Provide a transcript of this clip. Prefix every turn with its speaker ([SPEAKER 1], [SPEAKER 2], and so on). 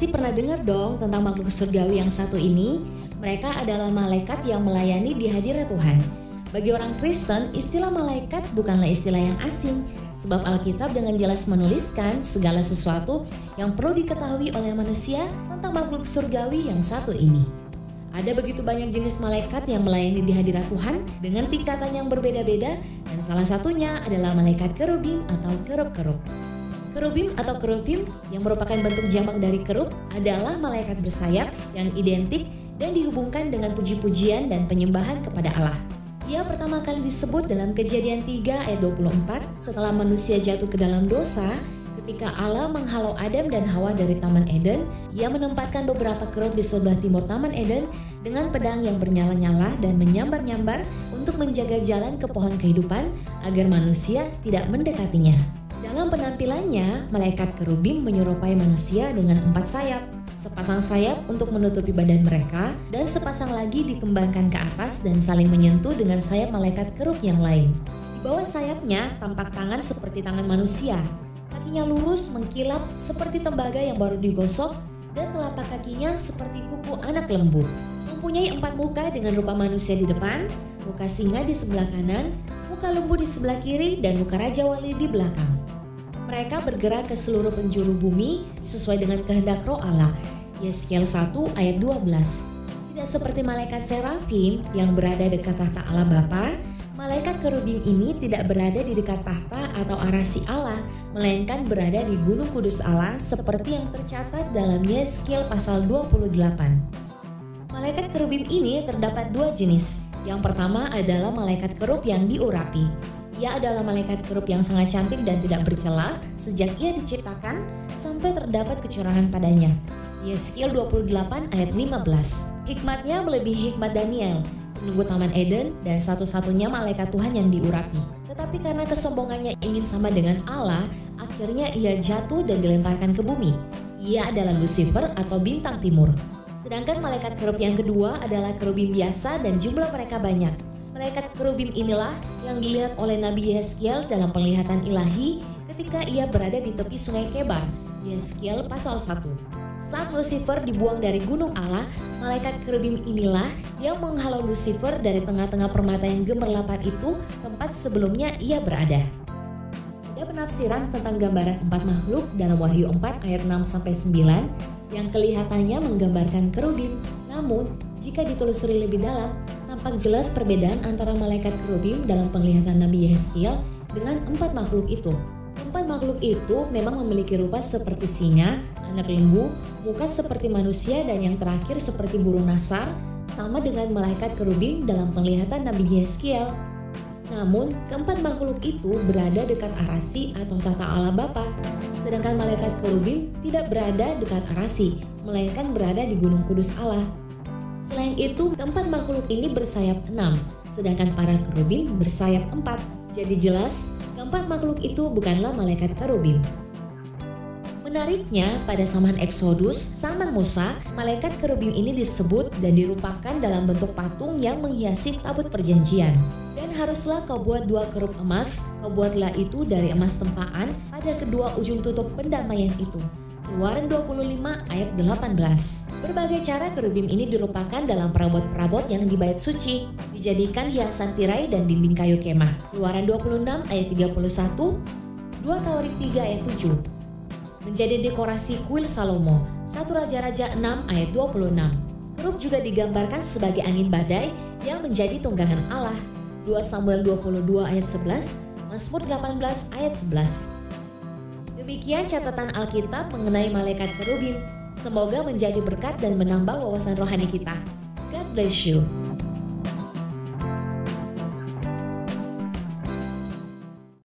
[SPEAKER 1] Pasti pernah dengar dong tentang makhluk surgawi yang satu ini. Mereka adalah malaikat yang melayani di hadirat Tuhan. Bagi orang Kristen, istilah malaikat bukanlah istilah yang asing, sebab Alkitab dengan jelas menuliskan segala sesuatu yang perlu diketahui oleh manusia tentang makhluk surgawi yang satu ini. Ada begitu banyak jenis malaikat yang melayani di hadirat Tuhan dengan tingkatan yang berbeda-beda, dan salah satunya adalah malaikat kerubim atau kerub-kerub. Kerubim atau keruvim yang merupakan bentuk jamak dari kerub adalah malaikat bersayap yang identik dan dihubungkan dengan puji-pujian dan penyembahan kepada Allah. Ia pertama kali disebut dalam Kejadian 3 ayat 24 setelah manusia jatuh ke dalam dosa. Ketika Allah menghalau Adam dan Hawa dari Taman Eden, Ia menempatkan beberapa kerub di sebelah timur Taman Eden dengan pedang yang bernyala-nyala dan menyambar-nyambar untuk menjaga jalan ke pohon kehidupan agar manusia tidak mendekatinya. Dalam penampilannya, malaikat kerubim menyerupai manusia dengan 4 sayap. Sepasang sayap untuk menutupi badan mereka dan sepasang lagi dikembangkan ke atas dan saling menyentuh dengan sayap malaikat kerub yang lain. Di bawah sayapnya tampak tangan seperti tangan manusia. Kakinya lurus mengkilap seperti tembaga yang baru digosok dan telapak kakinya seperti kuku anak lembu. Mempunyai 4 muka dengan rupa manusia di depan, muka singa di sebelah kanan, muka lembu di sebelah kiri, dan muka Raja Wali di belakang. Mereka bergerak ke seluruh penjuru bumi sesuai dengan kehendak Roh Allah. Yeskiel 1 ayat 12. Tidak seperti malaikat serafim yang berada dekat tahta Allah Bapa, malaikat kerubim ini tidak berada di dekat tahta atau arasi Allah, melainkan berada di Gunung Kudus Allah seperti yang tercatat dalam Yeskiel pasal 28. Malaikat kerubim ini terdapat 2 jenis. Yang pertama adalah malaikat kerub yang diurapi. Ia adalah malaikat kerub yang sangat cantik dan tidak bercela sejak ia diciptakan sampai terdapat kecurangan padanya. Yeskiel 28 ayat 15. Hikmatnya melebihi hikmat Daniel, penunggu Taman Eden dan satu-satunya malaikat Tuhan yang diurapi. Tetapi karena kesombongannya ingin sama dengan Allah, akhirnya ia jatuh dan dilemparkan ke bumi. Ia adalah Lucifer atau bintang timur. Sedangkan malaikat kerub yang kedua adalah kerubim biasa dan jumlah mereka banyak. Malaikat kerubim inilah yang dilihat oleh Nabi Yeskiel dalam penglihatan ilahi ketika ia berada di tepi sungai Kebar. Yeskiel pasal 1. Saat Lucifer dibuang dari gunung Allah, malaikat kerubim inilah yang menghalau Lucifer dari tengah-tengah permata yang gemerlapan itu, tempat sebelumnya ia berada. Ada penafsiran tentang gambaran 4 makhluk dalam Wahyu 4 ayat 6-9 yang kelihatannya menggambarkan kerubim. Namun, jika ditelusuri lebih dalam, tampak jelas perbedaan antara malaikat kerubim dalam penglihatan Nabi Yeskiel dengan 4 makhluk itu. 4 makhluk itu memang memiliki rupa seperti singa, anak lembu, muka seperti manusia, dan yang terakhir seperti burung nasar, sama dengan malaikat kerubim dalam penglihatan Nabi Yeskiel. Namun, keempat makhluk itu berada dekat arasi atau tahta Allah Bapa, sedangkan malaikat kerubim tidak berada dekat arasi, melainkan berada di Gunung Kudus Allah. Selain itu, keempat makhluk ini bersayap 6, sedangkan para kerubim bersayap 4. Jadi jelas, keempat makhluk itu bukanlah malaikat kerubim. Menariknya, pada zaman Eksodus, zaman Musa, malaikat kerubim ini disebut dan dirupakan dalam bentuk patung yang menghiasi tabut perjanjian. Dan haruslah kau buat 2 kerub emas, kau buatlah itu dari emas tempaan pada kedua ujung tutup pendamaian itu. Keluaran 25 ayat 18. Berbagai cara kerubim ini dirupakan dalam perabot-perabot yang di bait suci, dijadikan hiasan tirai dan dinding kayu kemah. Keluaran 26 ayat 31, 2 Tawarik 3 ayat 7. Menjadi dekorasi kuil Salomo, 1 Raja-Raja 6 ayat 26. Kerub juga digambarkan sebagai angin badai yang menjadi tunggangan Allah. 2 Samuel 22 ayat 11, Mazmur 18 ayat 11. Demikian catatan Alkitab mengenai malaikat kerubim. Semoga menjadi berkat dan menambah wawasan rohani kita. God bless you.